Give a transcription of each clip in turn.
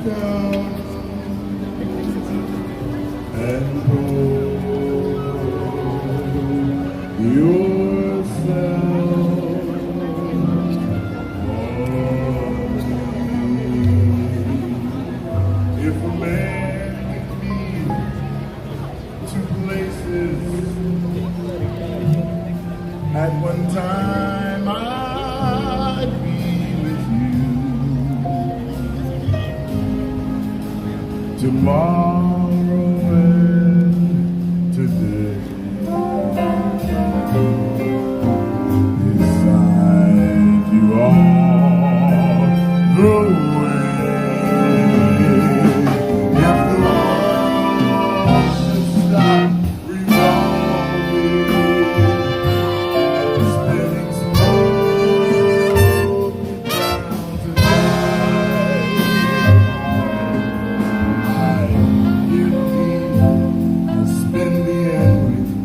down and pour yourself on me. If a man could be two places at one time, I'd be with you tomorrow and today. Beside you all the way. If the world should stop revolving, spinning slowly down tonight, I'd give me to spend the end with you.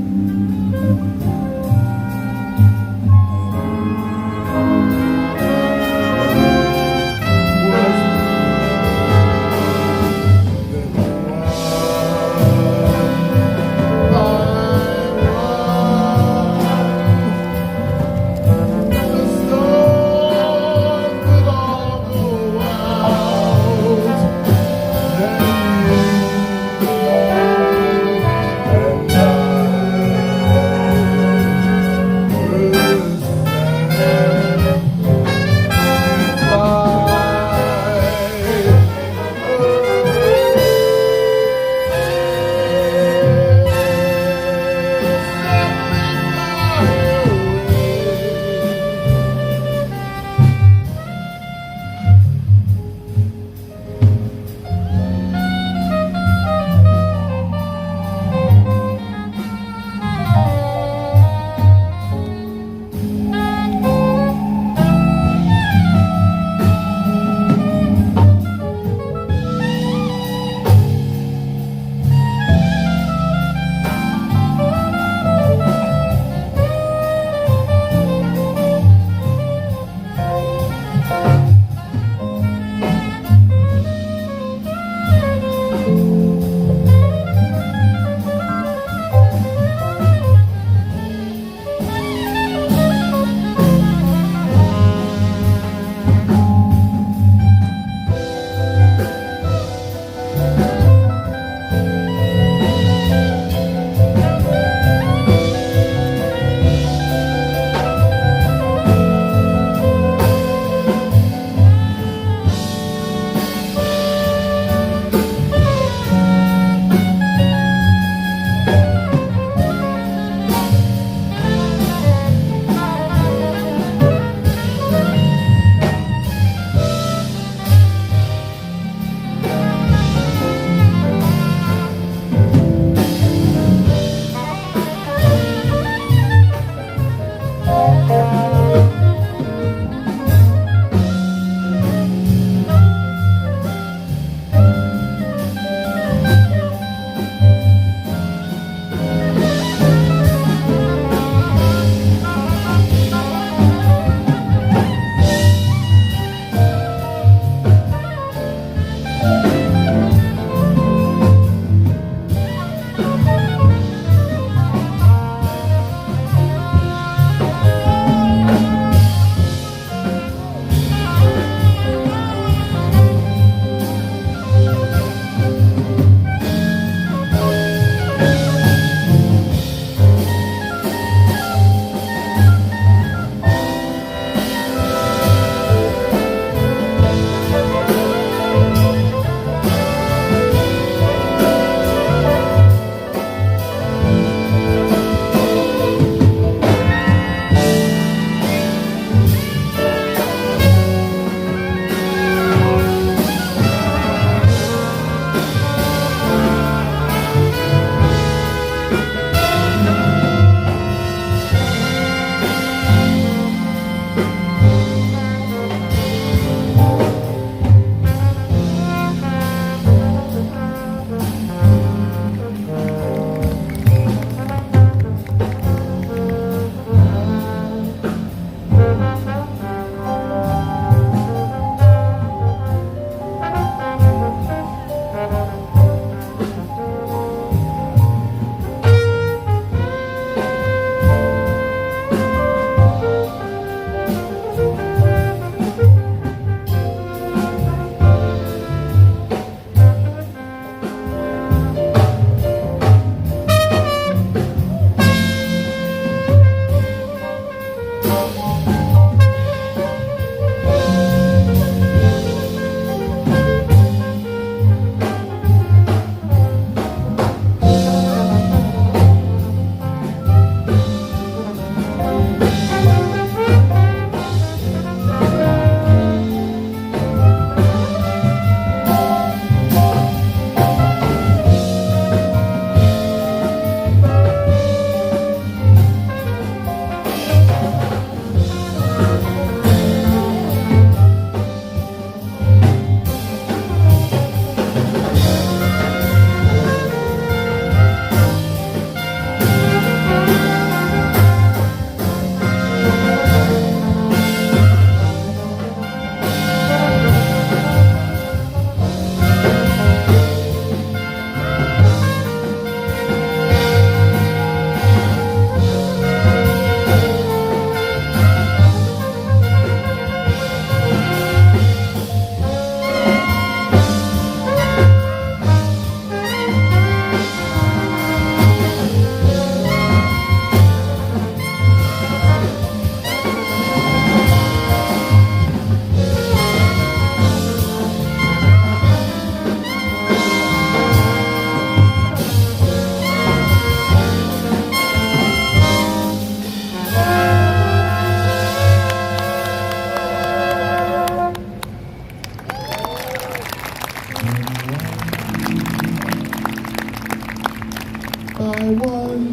one,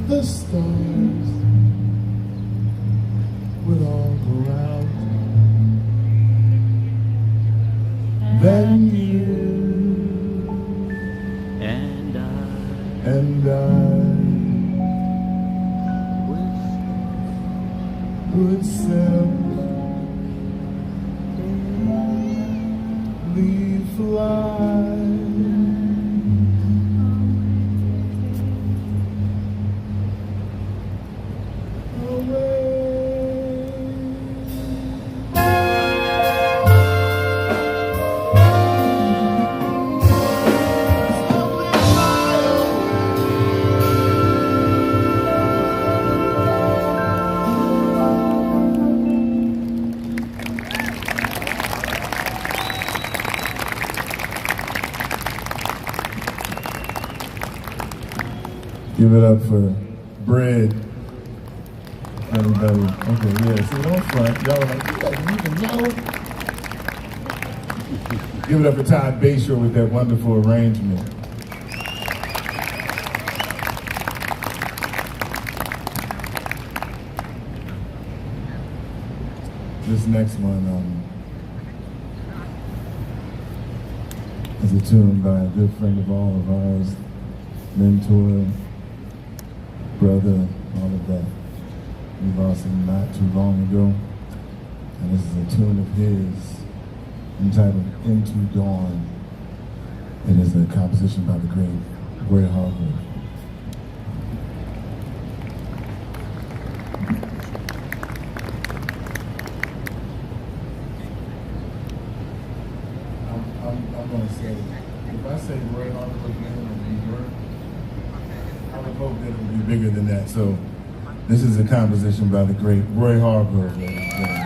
the stars would all go out. Then you and and I would simply fly away. Give it up for Bread. Everybody. Okay, yeah, see, don't front. Y'all are like, you guys even know. Give it up for Todd Bayshore with that wonderful arrangement. This next one is a tune by a good friend of all of ours, mentor, brother, all of that. We lost him not too long ago. And this is a tune of his entitled Into Dawn. It is a composition by the great Roy Hargrove. I'm going to say, if I say Roy Hargrove again in New York, I would hope that it would be bigger than that. So this is a composition by the great Roy Hargrove, ladies and gentlemen.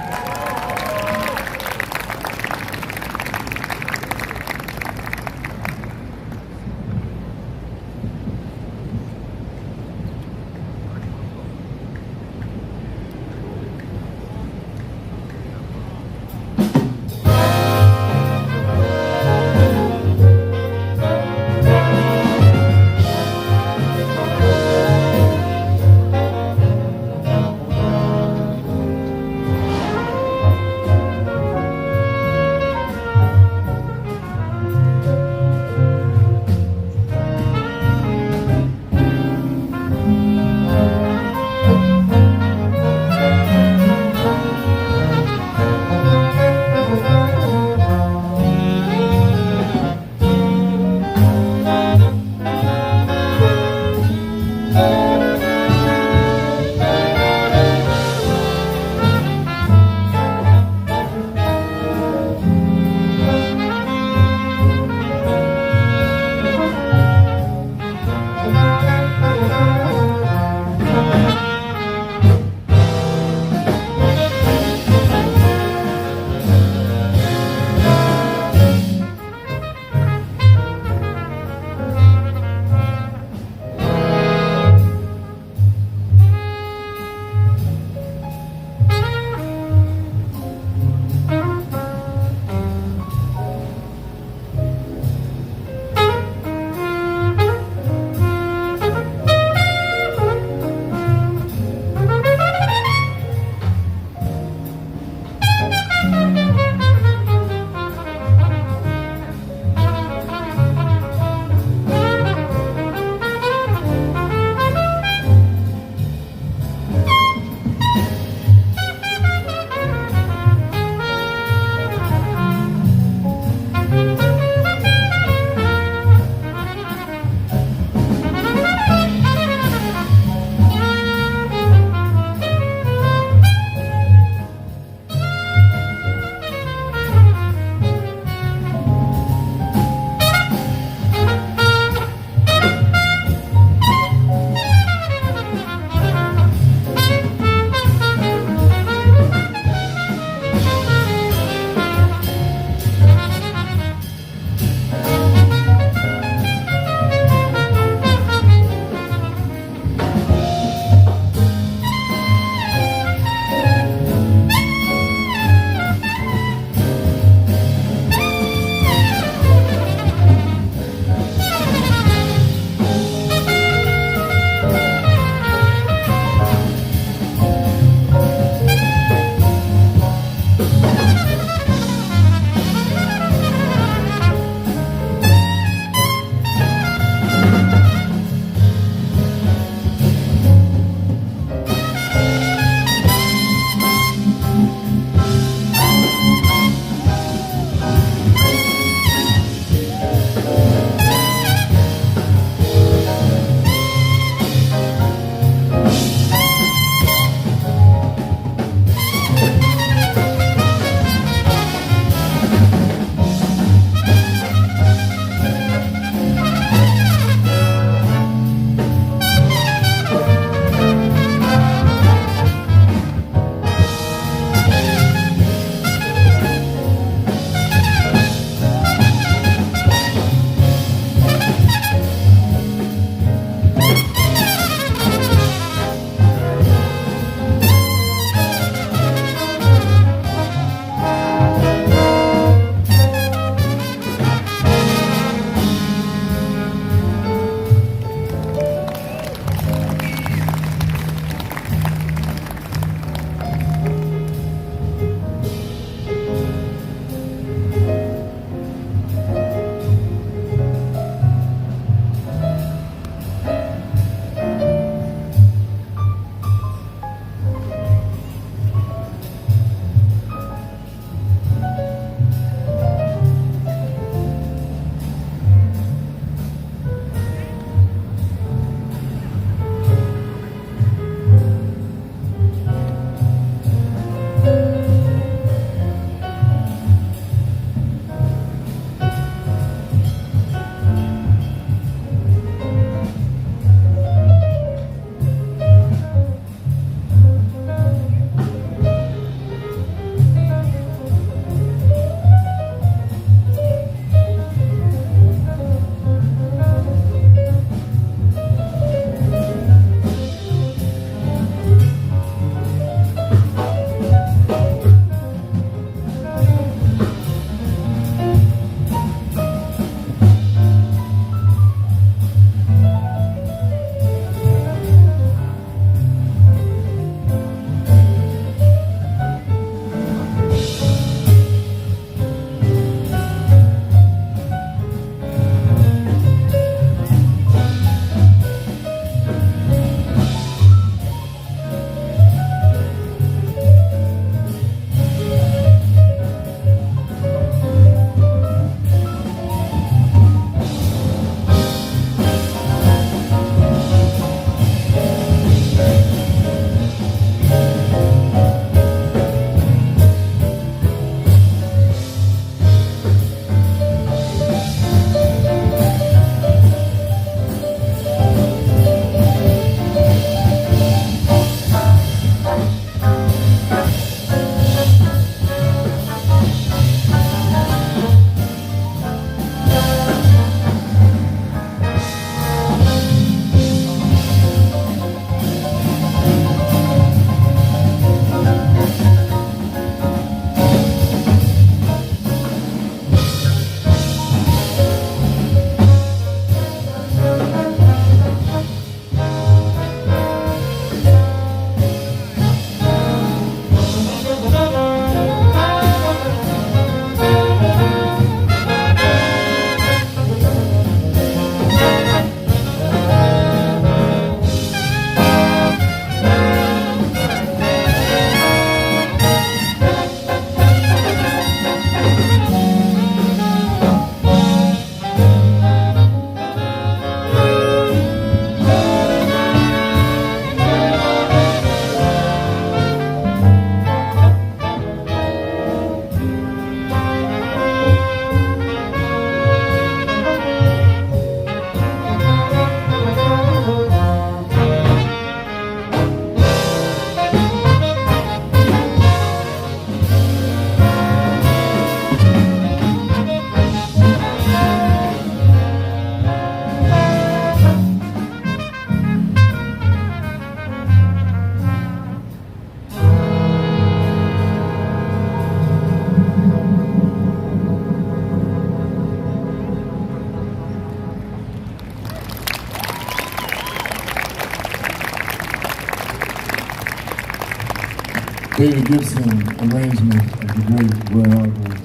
David Gibson arrangement of the great Roy Hargrave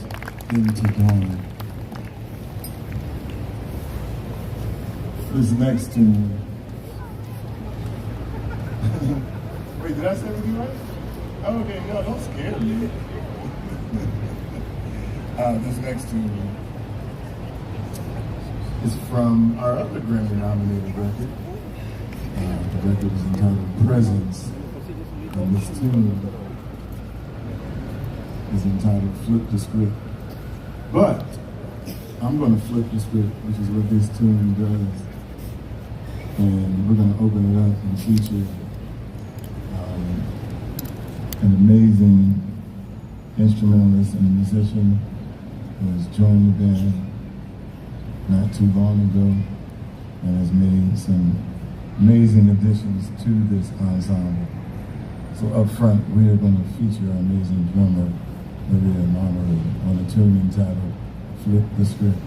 Into Dawn. This next tune. Wait, did I say everything right? Oh, okay, no, don't scare me. This next tune is from our other Grammy-nominated record. The record is entitled Presence, and this tune is entitled Flip the Script. But I'm going to flip the script, which is what this tune does. And we're going to open it up and feature an amazing instrumentalist and musician who has joined the band not too long ago and has made some amazing additions to this ensemble. So up front, we are going to feature our amazing drummer, Maria Monterey, on a tune entitled Flip the Script.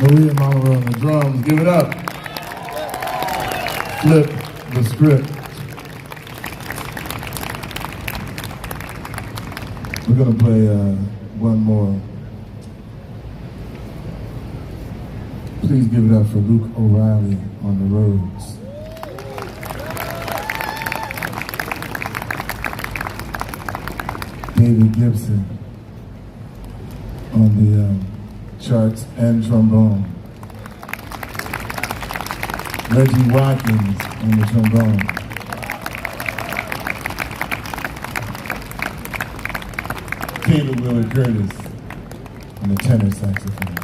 Maria Mama on the drums. Give it up. Flip the script. We're gonna play one more. Please give it up for Luke O'Reilly on the Rhodes. David Gibson on the charts and trombone. Reggie Watkins on the trombone. Caleb Willard Curtis on the tenor saxophone.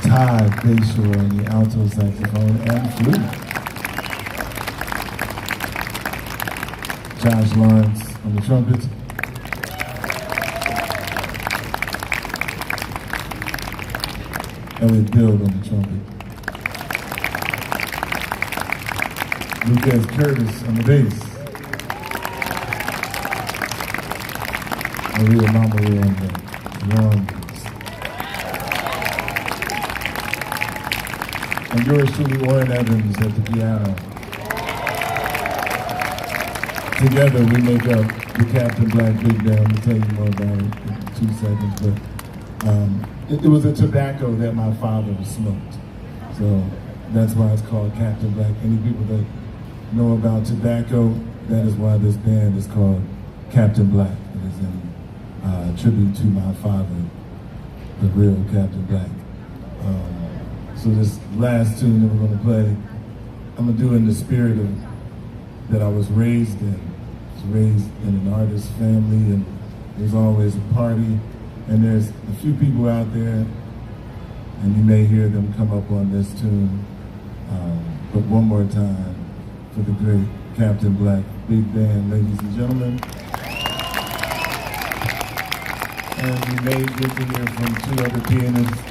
Ty Bayshore on the alto saxophone and flute. Josh Lawrence on the trumpet. Elliot Bill on the trumpet. Lucas Curtis on the bass. Maria Mamaru on the drums. And yours truly, Orrin Evans at the piano. Together we make up the Captain Black Big Band. I'll tell you more about it in 2 seconds. But it was a tobacco that my father smoked. So that's why it's called Captain Black. Any people that know about tobacco, that is why this band is called Captain Black. It is in tribute to my father, the real Captain Black. So this last tune that we're gonna play, I'm gonna do in the spirit of that I was raised in. I was raised in an artist family, and there's always a party, and there's a few people out there, and you may hear them come up on this tune. But one more time for the great Captain Black Big Band, ladies and gentlemen. And you may get to hear from 2 other pianists,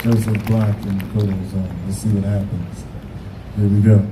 Joseph Block and Dakota Zone. Let's see what happens. Here we go.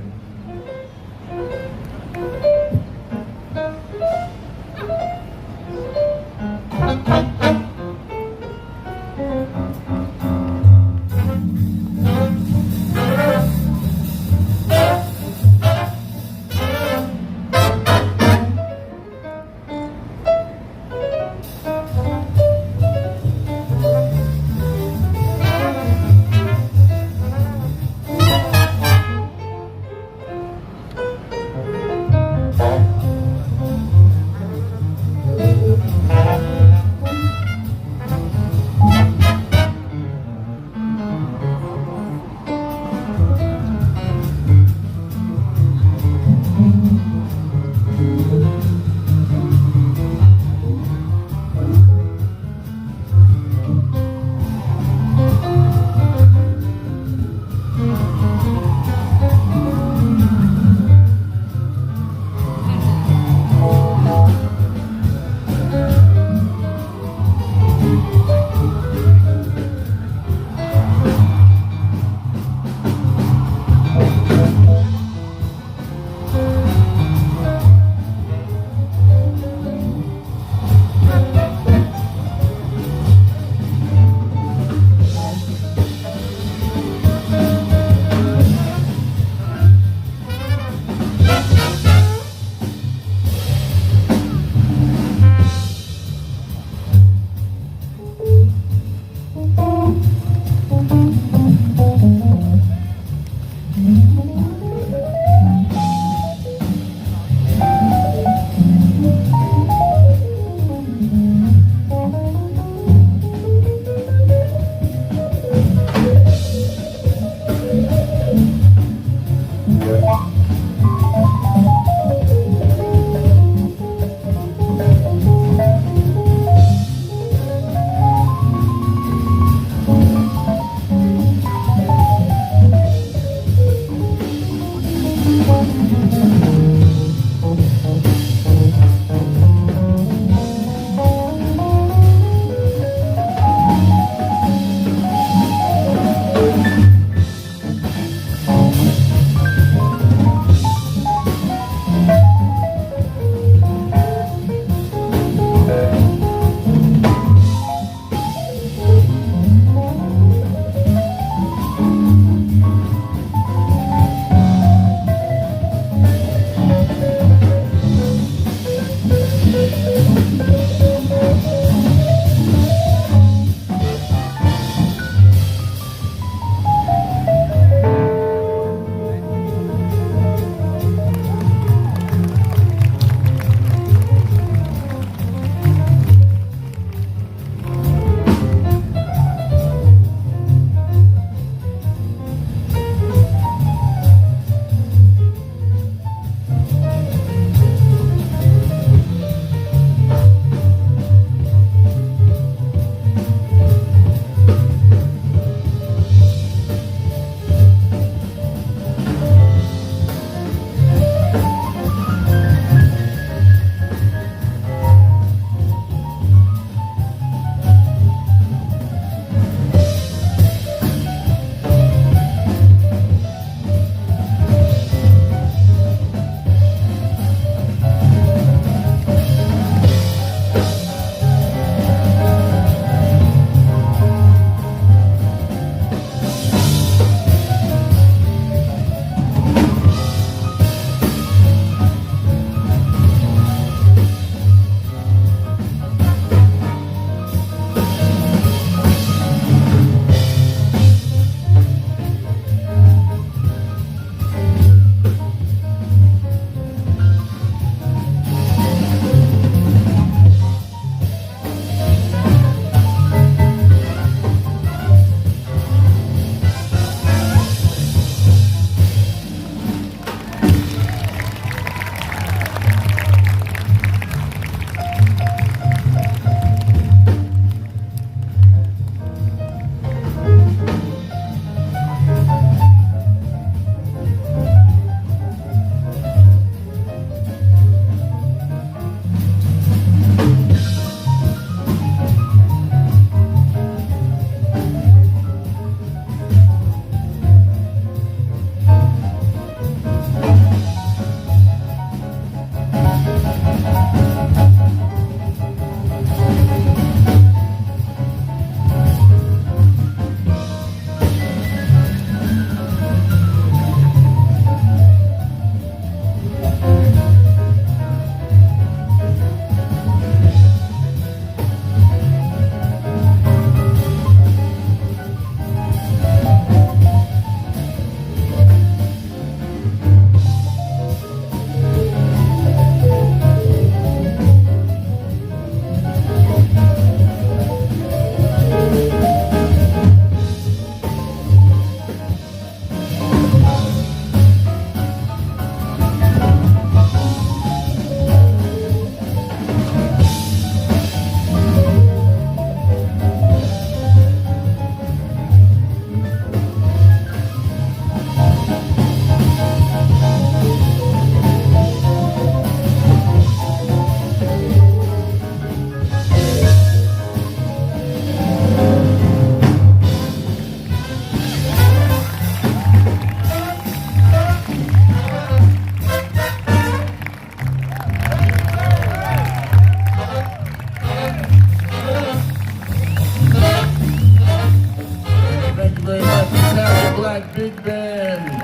Citywide Big Band.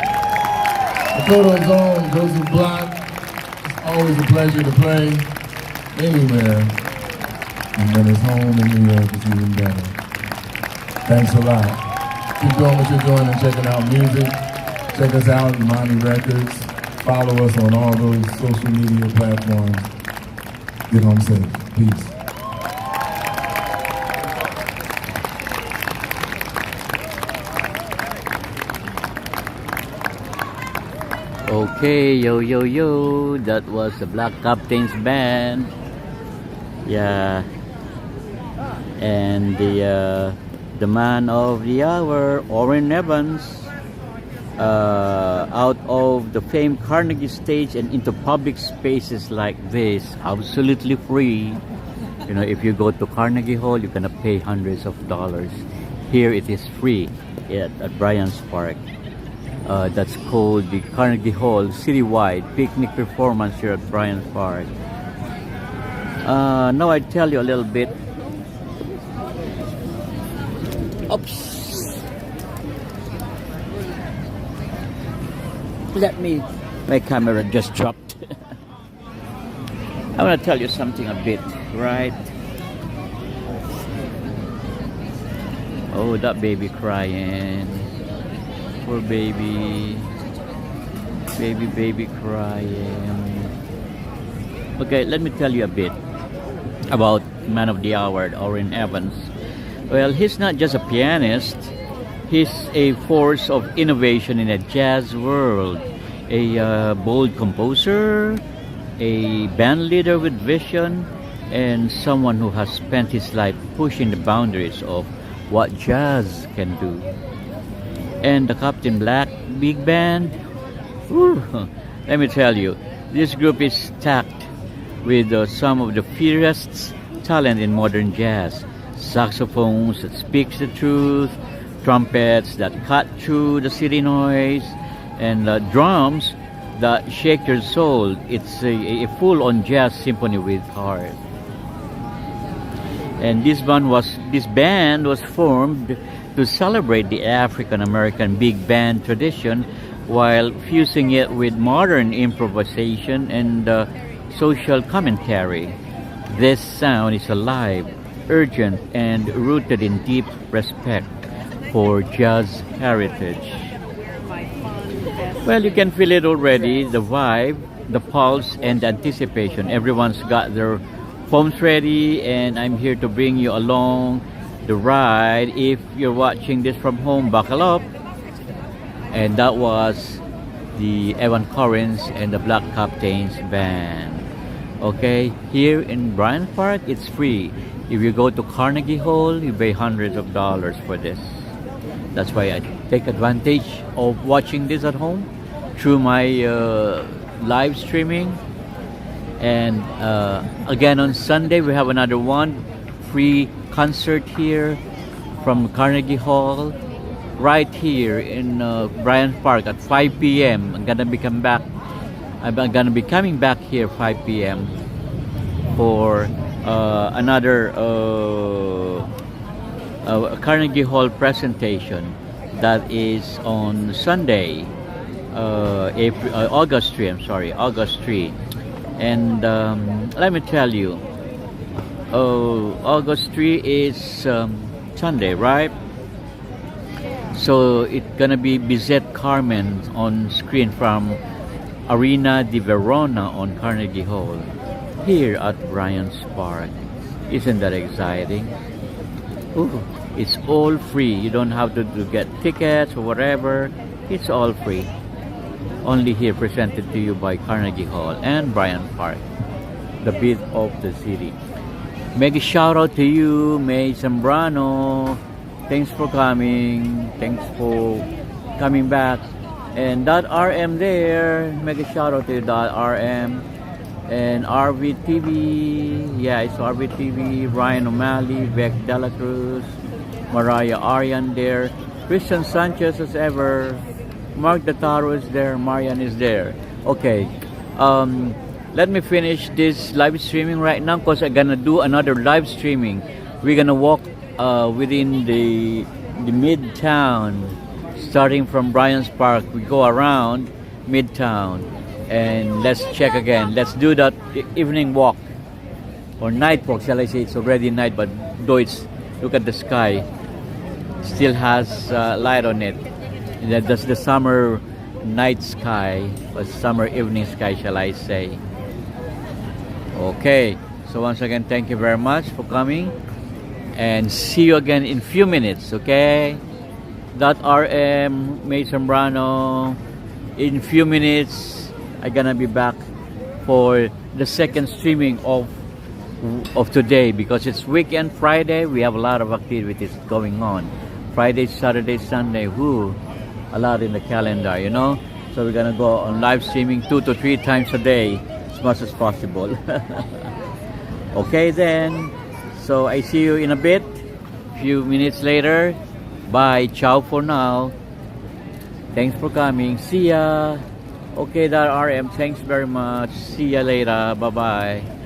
The photo's on Joseph Block. It's always a pleasure to play anywhere. And when it's home in New York, it's even better. Thanks a lot. Keep doing what you're doing and checking out music. Check us out at Imani Records. Follow us on all those social media platforms. Get home safe. Peace. Okay, yo, that was the Black Captains Band. Yeah. And the man of the hour, Orrin Evans, out of the famed Carnegie stage and into public spaces like this, absolutely free. You know, if you go to Carnegie Hall, you're gonna pay hundreds of dollars. Here it is free at Bryant Park. That's called the Carnegie Hall Citywide Picnic Performance here at Bryant Park. Now I tell you a little bit. Oops. My camera just dropped. I want to tell you something a bit, right? Oh, that baby crying. Poor baby. Baby crying. Okay, let me tell you a bit about man of the hour, Orrin Evans. Well, he's not just a pianist. He's a force of innovation in a jazz world. A bold composer, a band leader with vision, and someone who has spent his life pushing the boundaries of what jazz can do. And the Captain Black Big Band, whew, let me tell you, this group is stacked with some of the fiercest talent in modern jazz. Saxophones that speaks the truth, trumpets that cut through the city noise, and drums that shake your soul. It's a full-on jazz symphony with heart. And this band was formed to celebrate the African-American big band tradition while fusing it with modern improvisation and social commentary. This sound is alive, urgent, and rooted in deep respect for jazz heritage. Well, you can feel it already, the vibe, the pulse, and the anticipation. Everyone's got their phones ready, and I'm here to bring you along the ride. If you're watching this from home, buckle up. And that was the Evan Corrins and the Black Captains Band. Okay, here in Bryant Park, it's free. If you go to Carnegie Hall, you pay hundreds of dollars for this. That's why I take advantage of watching this at home through my live streaming. And again on Sunday, we have another one free concert here from Carnegie Hall, right here in Bryant Park at 5 p.m. I'm gonna be coming back here 5 p.m. for another Carnegie Hall presentation that is on Sunday, August 3. And let me tell you, August 3 is Sunday, right? So it's gonna be Bizet Carmen on screen from Arena di Verona on Carnegie Hall here at Bryant Park. Isn't that exciting? Ooh, it's all free. You don't have to get tickets or whatever. It's all free. Only here, presented to you by Carnegie Hall and Bryant Park, the beat of the city. Make a shout out to you, May Zambrano. Thanks for coming. Thanks for coming back. And .rm there. Make a shout out to you, .rm. And RVTV. Yeah, it's RVTV. Ryan O'Malley, Beck Dela Cruz, Mariah Arian there. Christian Sanchez as ever. Mark Dataro is there. Marian is there. Okay. Let me finish this live streaming right now because I'm gonna do another live streaming. We're gonna walk within the midtown Starting from Bryant Park, we go around Midtown, and let's check again. Let's do that evening walk or night walk, shall I say? It's already night, but though it's, look at the sky, still has light on it. That's the summer night sky, or summer evening sky, shall I say. Okay, so once again, thank you very much for coming, and see you again in few minutes, okay? That RM May Zambrano. In few minutes, I'm gonna be back for the second streaming of today, because it's weekend. Friday, we have a lot of activities going on. Friday, Saturday, Sunday, a lot in the calendar, you know. So we're gonna go on live streaming 2 to 3 times a day, as much as possible. Okay then, so I see you in a bit, few minutes later. Bye, ciao for now. Thanks for coming. See ya. Okay, that RM, thanks very much. See ya later. Bye bye.